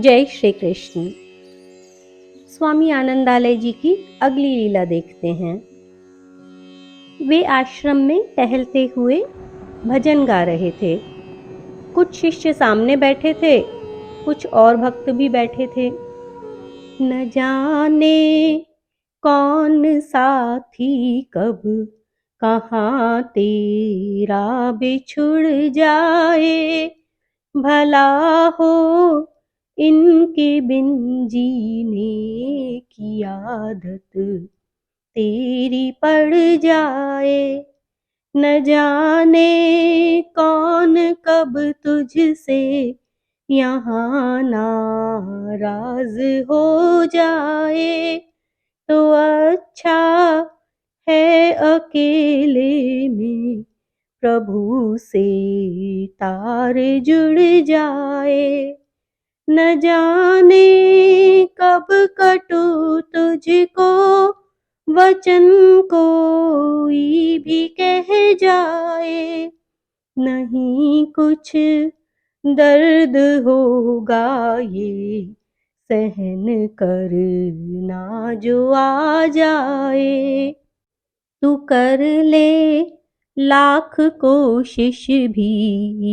जय श्री कृष्ण। स्वामी आनंदालय जी की अगली लीला देखते हैं। वे आश्रम में टहलते हुए भजन गा रहे थे। कुछ शिष्य सामने बैठे थे, कुछ और भक्त भी बैठे थे। न जाने कौन साथी कब कहाँ तेरा बिछुड़ जाए, भला हो इनके बिन जीने की आदत तेरी पड़ जाए। न जाने कौन कब तुझसे यहाँ नाराज हो जाए, तो अच्छा है अकेले में प्रभु से तार जुड़ जाए। न जाने कब कटू तुझको वचन कोई भी कह जाए, नहीं कुछ दर्द होगा ये सहन करना जो आ जाए। तू कर ले लाख कोशिश भी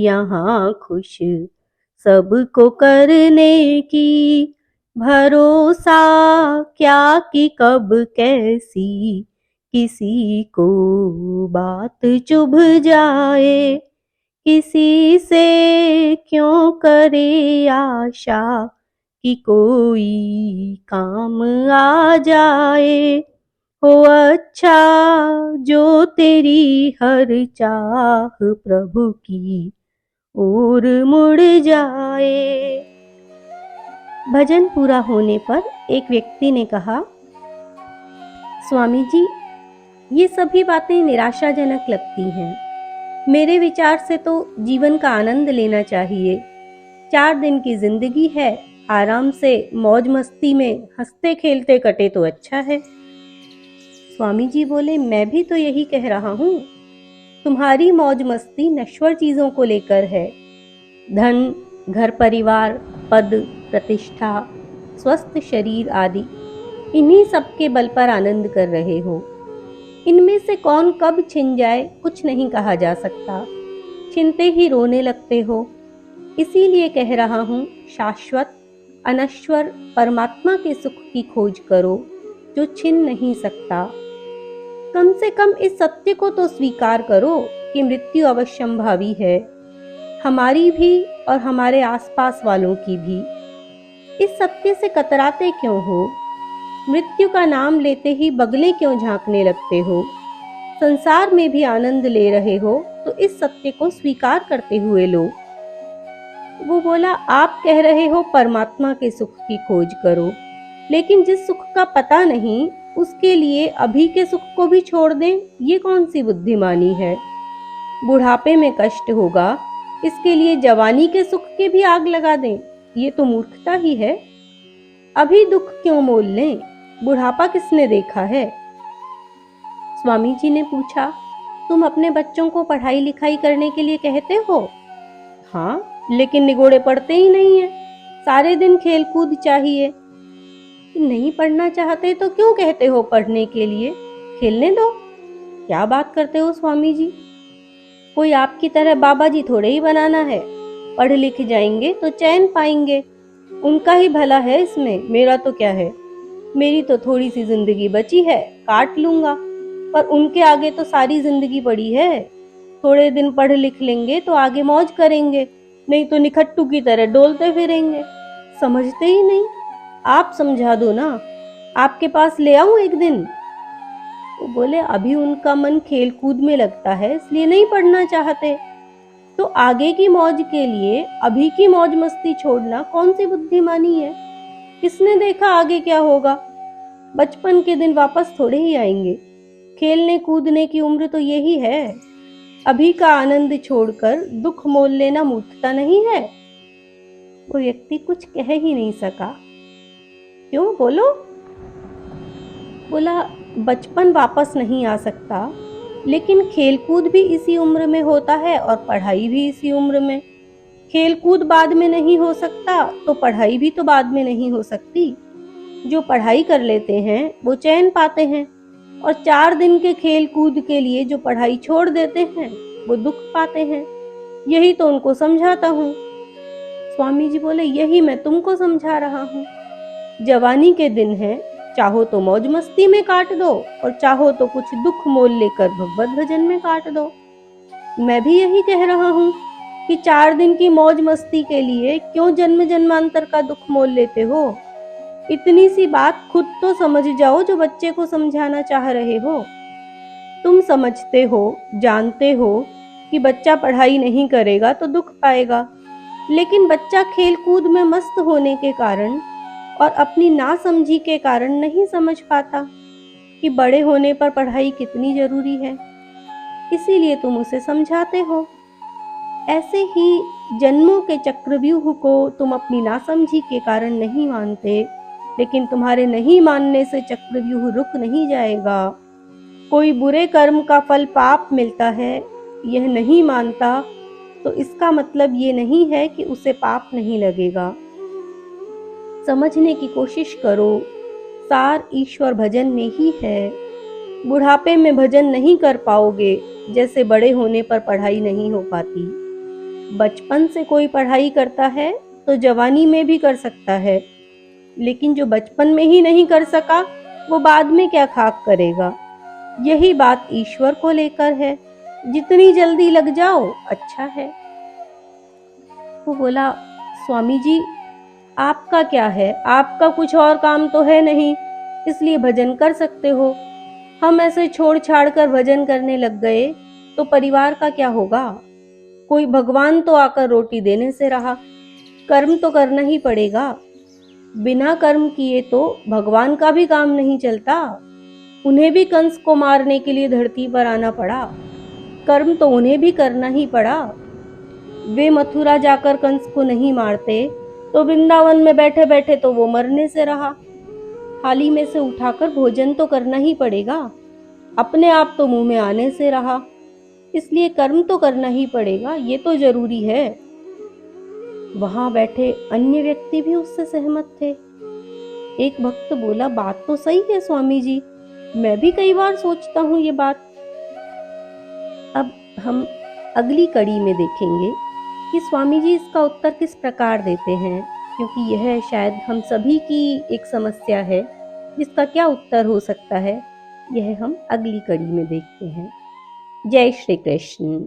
यहाँ खुश सबको करने की, भरोसा क्या कि कब कैसी किसी को बात चुभ जाए। किसी से क्यों करे आशा कि कोई काम आ जाए, हो अच्छा जो तेरी हर चाह प्रभु की ओर मुड़ जाए। भजन पूरा होने पर एक व्यक्ति ने कहा, स्वामी जी, ये सभी बातें निराशाजनक लगती हैं। मेरे विचार से तो जीवन का आनंद लेना चाहिए। 4 दिन की जिंदगी है, आराम से मौज मस्ती में हंसते खेलते कटे तो अच्छा है। स्वामी जी बोले, मैं भी तो यही कह रहा हूँ। तुम्हारी मौज मस्ती नश्वर चीजों को लेकर है। धन, घर परिवार, पद, प्रतिष्ठा, स्वस्थ शरीर आदि, इन्हीं सब के बल पर आनंद कर रहे हो। इनमें से कौन कब छिन जाए कुछ नहीं कहा जा सकता। छिनते ही रोने लगते हो। इसीलिए कह रहा हूँ, शाश्वत अनश्वर परमात्मा के सुख की खोज करो जो छिन नहीं सकता। कम से कम इस सत्य को तो स्वीकार करो कि मृत्यु अवश्यंभावी है, हमारी भी और हमारे आसपास वालों की भी। इस सत्य से कतराते क्यों हो? मृत्यु का नाम लेते ही बगले क्यों झांकने लगते हो? संसार में भी आनंद ले रहे हो तो इस सत्य को स्वीकार करते हुए लो। वो बोला, आप कह रहे हो परमात्मा के सुख की खोज करो, लेकिन जिस सुख का पता नहीं उसके लिए अभी के सुख को भी छोड़ दें, ये कौन सी बुद्धिमानी है? बुढ़ापे में कष्ट होगा, इसके लिए जवानी के सुख के भी आग लगा दें, ये तो मूर्खता ही है। अभी दुख क्यों मोल लें? बुढ़ापा किसने देखा है? स्वामी जी ने पूछा, तुम अपने बच्चों को पढ़ाई लिखाई करने के लिए कहते हो? हाँ, लेकिन निगोड़े पढ़ते ही नहीं है। सारे दिन खेल कूद चाहिए। नहीं पढ़ना चाहते तो क्यों कहते हो पढ़ने के लिए? खेलने दो। क्या बात करते हो स्वामी जी? कोई आपकी तरह बाबा जी थोड़े ही बनाना है। पढ़ लिख जाएंगे तो चैन पाएंगे। उनका ही भला है इसमें, मेरा तो क्या है। मेरी तो थोड़ी सी जिंदगी बची है, काट लूंगा, पर उनके आगे तो सारी जिंदगी पड़ी है। थोड़े दिन पढ़ लिख लेंगे तो आगे मौज करेंगे, नहीं तो निखट्टू की तरह डोलते फिरेंगे। समझते ही नहीं। आप समझा दो ना, आपके पास ले आऊं एक दिन? वो बोले, अभी उनका मन खेल कूद में लगता है इसलिए नहीं पढ़ना चाहते। तो आगे की मौज के लिए अभी की मौज मस्ती छोड़ना कौन सी बुद्धिमानी है? किसने देखा आगे क्या होगा? बचपन के दिन वापस थोड़े ही आएंगे। खेलने कूदने की उम्र तो यही है। अभी का आनंद छोड़कर दुख मोल लेना मूर्खता नहीं है? वो व्यक्ति कुछ कह ही नहीं सका। क्यों, बोलो? बोला, बचपन वापस नहीं आ सकता, लेकिन खेलकूद भी इसी उम्र में होता है और पढ़ाई भी इसी उम्र में। खेल कूद बाद में नहीं हो सकता तो पढ़ाई भी तो बाद में नहीं हो सकती। जो पढ़ाई कर लेते हैं वो चैन पाते हैं, और 4 दिन के खेल कूद के लिए जो पढ़ाई छोड़ देते हैं वो दुख पाते हैं। यही तो उनको समझाता हूँ। स्वामी जी बोले, यही मैं तुमको समझा रहा हूँ। जवानी के दिन है, चाहो तो मौज मस्ती में काट दो और चाहो तो कुछ दुख मोल लेकर भगवत भजन में काट दो। मैं भी यही कह रहा हूँ कि 4 दिन की मौज मस्ती के लिए क्यों जन्म जन्मांतर का दुख मोल लेते हो। इतनी सी बात खुद तो समझ जाओ जो बच्चे को समझाना चाह रहे हो। तुम समझते हो, जानते हो कि बच्चा पढ़ाई नहीं करेगा तो दुख पाएगा, लेकिन बच्चा खेल कूद में मस्त होने के कारण और अपनी नासमझी के कारण नहीं समझ पाता कि बड़े होने पर पढ़ाई कितनी जरूरी है, इसीलिए तुम उसे समझाते हो। ऐसे ही जन्मों के चक्रव्यूह को तुम अपनी नासमझी के कारण नहीं मानते, लेकिन तुम्हारे नहीं मानने से चक्रव्यूह रुक नहीं जाएगा। कोई बुरे कर्म का फल पाप मिलता है, यह नहीं मानता तो इसका मतलब ये नहीं है कि उसे पाप नहीं लगेगा। समझने की कोशिश करो, सार ईश्वर भजन में ही है। बुढ़ापे में भजन नहीं कर पाओगे, जैसे बड़े होने पर पढ़ाई नहीं हो पाती। बचपन से कोई पढ़ाई करता है तो जवानी में भी कर सकता है, लेकिन जो बचपन में ही नहीं कर सका वो बाद में क्या खाक करेगा। यही बात ईश्वर को लेकर है, जितनी जल्दी लग जाओ अच्छा है। वो बोला, स्वामी जी आपका क्या है, आपका कुछ और काम तो है नहीं, इसलिए भजन कर सकते हो। हम ऐसे छोड़ छाड़ कर भजन करने लग गए तो परिवार का क्या होगा। कोई भगवान तो आकर रोटी देने से रहा, कर्म तो करना ही पड़ेगा। बिना कर्म किए तो भगवान का भी काम नहीं चलता। उन्हें भी कंस को मारने के लिए धरती पर आना पड़ा, कर्म तो उन्हें भी करना ही पड़ा। वे मथुरा जाकर कंस को नहीं मारते तो वृंदावन में बैठे बैठे तो वो मरने से रहा। थाली में से उठाकर भोजन तो करना ही पड़ेगा, अपने आप तो मुंह में आने से रहा, इसलिए कर्म तो करना ही पड़ेगा, ये तो जरूरी है। वहां बैठे अन्य व्यक्ति भी उससे सहमत थे। एक भक्त बोला, बात तो सही है स्वामी जी, मैं भी कई बार सोचता हूँ ये बात। अब हम अगली कड़ी में देखेंगे कि स्वामी जी इसका उत्तर किस प्रकार देते हैं, क्योंकि यह शायद हम सभी की एक समस्या है जिसका क्या उत्तर हो सकता है, यह हम अगली कड़ी में देखते हैं। जय श्री कृष्ण।